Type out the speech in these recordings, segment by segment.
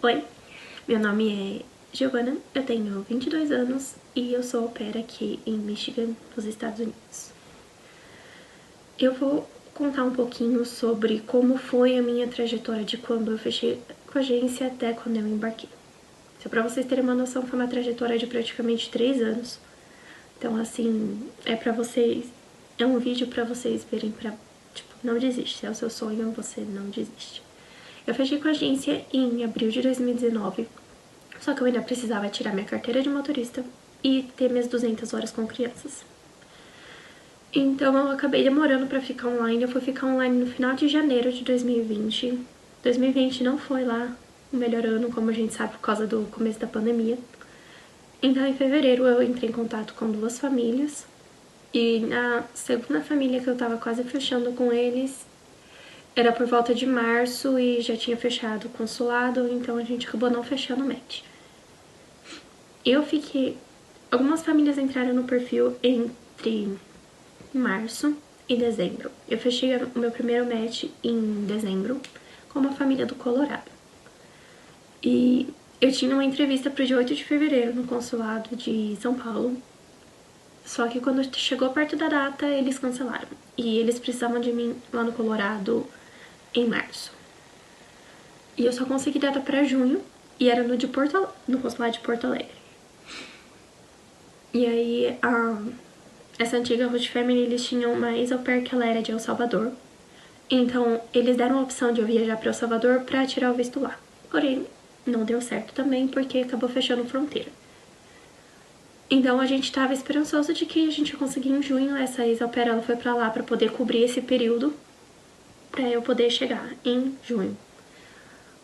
Oi, meu nome é Giovana, eu tenho 22 anos e eu sou au pair aqui em Michigan, nos Estados Unidos. Eu vou contar um pouquinho sobre como foi a minha trajetória de quando eu fechei com a agência até quando eu embarquei. Só pra vocês terem uma noção, foi uma trajetória de praticamente 3 anos. Então, assim, é um vídeo pra vocês verem tipo, não desiste, se é o seu sonho, você não desiste. Eu fechei com a agência em abril de 2019, só que eu ainda precisava tirar minha carteira de motorista e ter minhas 200 horas com crianças. Então eu acabei demorando pra ficar online. Eu fui ficar online no final de janeiro de 2020. 2020 não foi lá o melhor ano, como a gente sabe, por causa do começo da pandemia. Então em fevereiro eu entrei em contato com 2 famílias. E na segunda família que eu tava quase fechando com eles, era por volta de março e já tinha fechado o consulado, então a gente acabou não fechando o match. Eu fiquei... Algumas famílias entraram no perfil entre março e dezembro. Eu fechei o meu primeiro match em dezembro com uma família do Colorado. E eu tinha uma entrevista pro dia 8 de fevereiro no consulado de São Paulo. Só que quando chegou perto da data, eles cancelaram. E eles precisavam de mim lá no Colorado em março. E eu só consegui data pra junho e era no consulado de Porto Alegre. E aí, essa antiga Host Family, eles tinham uma ex-au pair que ela era de El Salvador. Então, eles deram a opção de eu viajar para El Salvador para tirar o visto lá. Porém, não deu certo também, porque acabou fechando fronteira. Então, a gente tava esperançoso de que a gente ia conseguir em junho. Essa ex-au pair, ela foi pra lá para poder cobrir esse período, para eu poder chegar em junho.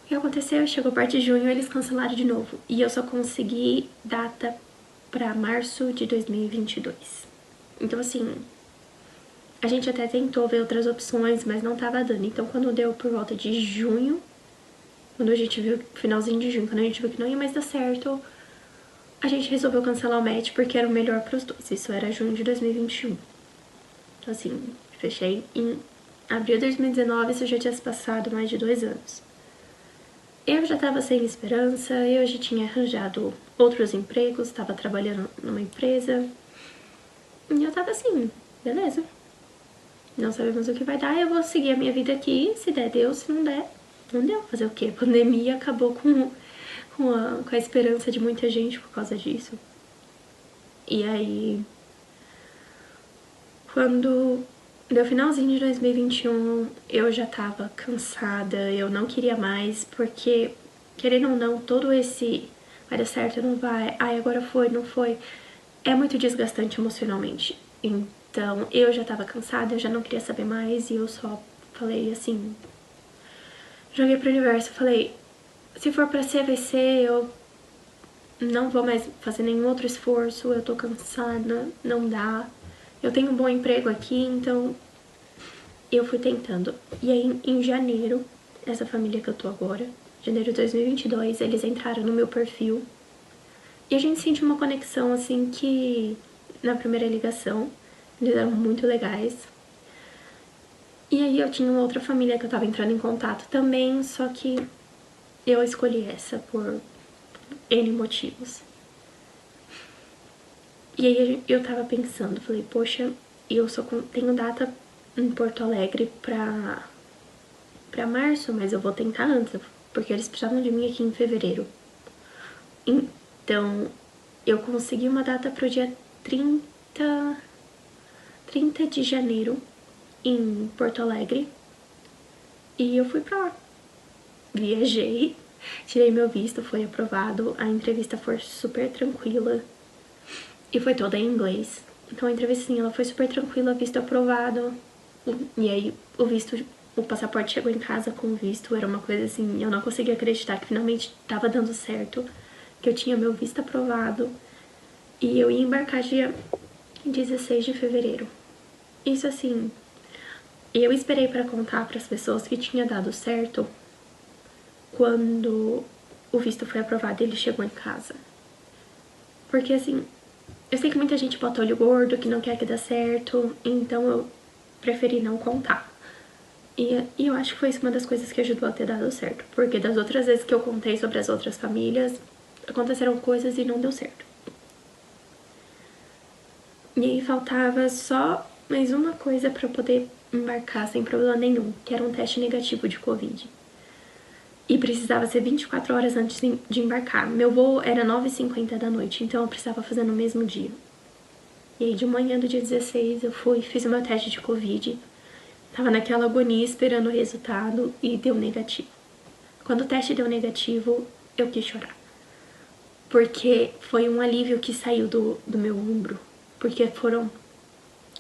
O que aconteceu? Chegou perto de junho, eles cancelaram de novo. E eu só consegui data para março de 2022. Então, assim, a gente até tentou ver outras opções, mas não tava dando. Então, quando deu por volta de junho, quando a gente viu, finalzinho de junho, quando a gente viu que não ia mais dar certo, a gente resolveu cancelar o match porque era o melhor pros dois. Isso era junho de 2021. Então, assim, fechei em abril de 2019, isso já tinha se passado mais de 2 anos. Eu já tava sem esperança, eu já tinha arranjado outros empregos, tava trabalhando numa empresa. E eu tava assim, beleza. Não sabemos o que vai dar, eu vou seguir a minha vida aqui, se der, deu, se não der, não deu. Fazer o quê? A pandemia acabou com a esperança de muita gente por causa disso. E aí, quando deu finalzinho de 2021, eu já tava cansada, eu não queria mais, porque, querendo ou não, todo esse vai dar certo, não vai, ai, agora foi, não foi, é muito desgastante emocionalmente. Então, eu já tava cansada, eu já não queria saber mais, e eu só falei assim, joguei pro universo, falei, se for pra ser, vai ser, eu não vou mais fazer nenhum outro esforço, eu tô cansada, não dá. Eu tenho um bom emprego aqui, então eu fui tentando. E aí, em janeiro, essa família que eu tô agora, janeiro de 2022, eles entraram no meu perfil. E a gente sentiu uma conexão, assim, que na primeira ligação, eles eram muito legais. E aí eu tinha uma outra família que eu tava entrando em contato também, só que eu escolhi essa por N motivos. E aí eu tava pensando, falei, poxa, eu só tenho data em Porto Alegre pra março, mas eu vou tentar antes, porque eles precisavam de mim aqui em fevereiro. Então, eu consegui uma data pro dia 30 de janeiro em Porto Alegre e eu fui pra lá. Viajei, tirei meu visto, foi aprovado, a entrevista foi super tranquila e foi toda em inglês. Então a entrevista assim, ela foi super tranquila, visto aprovado. E aí o passaporte chegou em casa com o visto, era uma coisa assim, eu não conseguia acreditar que finalmente tava dando certo, que eu tinha meu visto aprovado e eu ia embarcar dia 16 de fevereiro. Isso assim, eu esperei para contar para as pessoas que tinha dado certo quando o visto foi aprovado e ele chegou em casa. Porque assim, eu sei que muita gente bota olho gordo, que não quer que dê certo, então eu preferi não contar. E eu acho que foi isso uma das coisas que ajudou a ter dado certo. Porque das outras vezes que eu contei sobre as outras famílias, aconteceram coisas e não deu certo. E aí faltava só mais uma coisa pra eu poder embarcar sem problema nenhum, que era um teste negativo de Covid. E precisava ser 24 horas antes de embarcar. Meu voo era 9h50 da noite, então eu precisava fazer no mesmo dia. E aí de manhã do dia 16 eu fui, fiz o meu teste de Covid. Tava naquela agonia esperando o resultado e deu negativo. Quando o teste deu negativo, eu quis chorar. Porque foi um alívio que saiu do meu ombro. Porque foram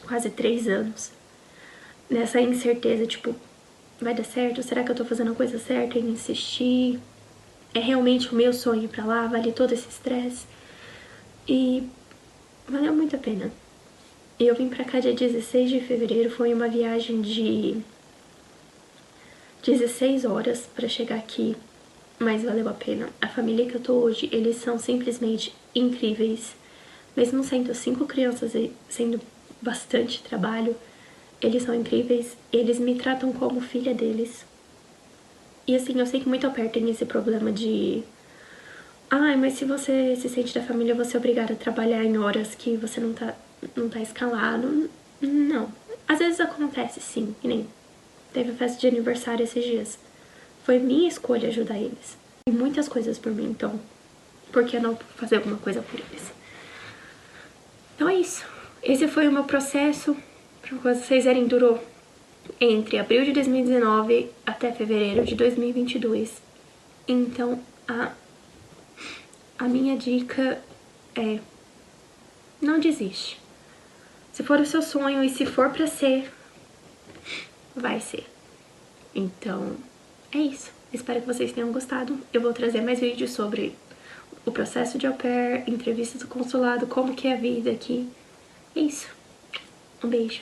quase 3 anos nessa incerteza, tipo, vai dar certo? Será que eu tô fazendo a coisa certa em insistir? É realmente o meu sonho ir pra lá? Vale todo esse estresse? E valeu muito a pena. Eu vim pra cá dia 16 de fevereiro, foi uma viagem de 16 horas pra chegar aqui, mas valeu a pena. A família que eu tô hoje, eles são simplesmente incríveis. Mesmo sendo 5 crianças e sendo bastante trabalho, eles são incríveis. Eles me tratam como filha deles. E assim, eu sei que muito ao perto tem esse problema de... Ai, mas se você se sente da família, você é obrigada a trabalhar em horas que você não tá escalado. Não. Às vezes acontece, sim, que nem teve festa de aniversário esses dias. Foi minha escolha ajudar eles. E muitas coisas por mim, então por que não fazer alguma coisa por eles? Então é isso. Esse foi o meu processo. Pra vocês verem, durou entre abril de 2019 até fevereiro de 2022. Então, a minha dica é: não desiste. Se for o seu sonho e se for pra ser, vai ser. Então, é isso. Espero que vocês tenham gostado. Eu vou trazer mais vídeos sobre o processo de au pair, entrevistas do consulado, como que é a vida aqui. É isso. Um beijo.